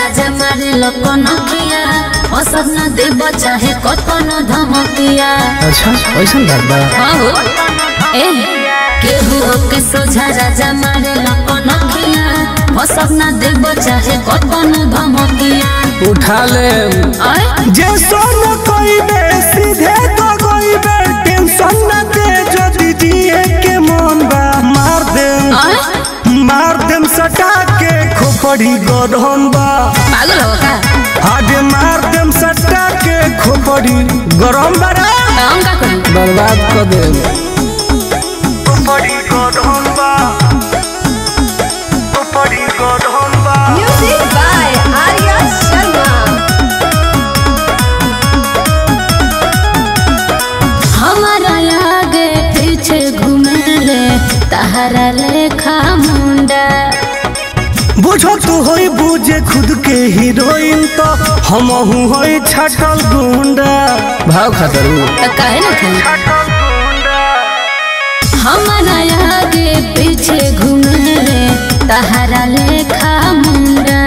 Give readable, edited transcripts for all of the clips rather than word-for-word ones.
राजा मारे लोक नखिया ओ सब न देव चाहे कतन धमकिया। अच्छा ऐसा बात बा। हां हो ए केहू के सोझा राजा मारे लोक नखिया ओ सब न देव चाहे कतन धमकिया। उठा ले जे सोन कोई बे सीधे तो कोई बे टेंशन न दे जो दीजिए के मन बा मार देम सटा के खोपड़ी गरम बा। पागल हो का आगे मार देम सटा के खोपड़ी गरम बा रे हम का करी बर्बाद कर दे। खोपड़ी गरम बा खोपड़ी गरम बा। Music by Arya Sharma. हमारा आगे पीछे घूमेले तहरा लेखा मुंडा। बुझो तू होई बुझे खुद के हीरोइन तो हम होई छटल गुंडा। भाव खतरू तो काहे ना खाई हमारा आगे पीछे घूमेले तहरा लेखा मुंडा।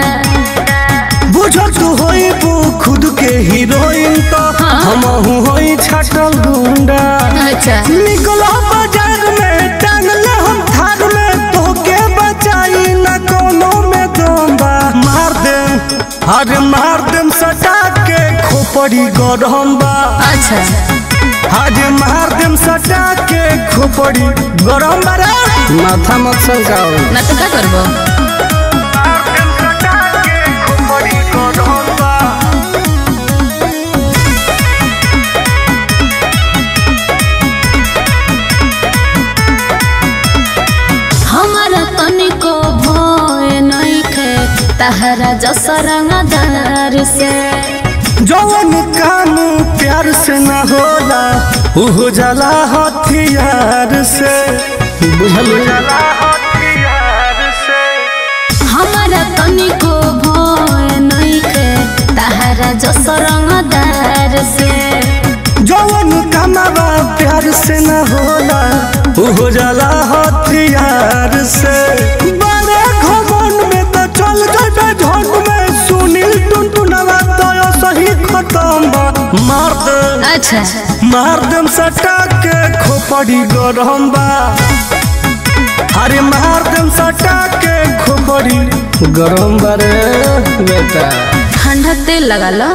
बुझो तू होई बू खुद के हीरोइन तो हम होई छटल गुंडा। अच्छा निकलो बाजार में टांग ले हम थार में तो के बचाई न कोनो में दम्बा। मार दे अरे मार देम सटा के खोपड़ी गरम बा। अच्छा आज मार देम सटा के खोपड़ी गरम बा रे माथा मत संकाओ। ना तो का करबो मार देम सटा के खोपड़ी गरम बा। हमारा तनिको भय नइखे तहरा जसरंगदार से। जवन काम प्यार से न होला उहो जाला हथियार से। बुझल हथियार से हमारा तनिको भय नइखे तहरा जसरंगदार से। जवन कामवा प्यार से न होला उहो जाला हथियार से। बड़े घमंड में तो चल गए झंड में सुनील टुनटुनवा तो सही खत्म बा। मार दे अच्छा मार देम सटा के खोपड़ी गरम बा। अरे मार देम सटा के खोपड़ी गरम बारे बेटा। ठंडा तेल लगा लो।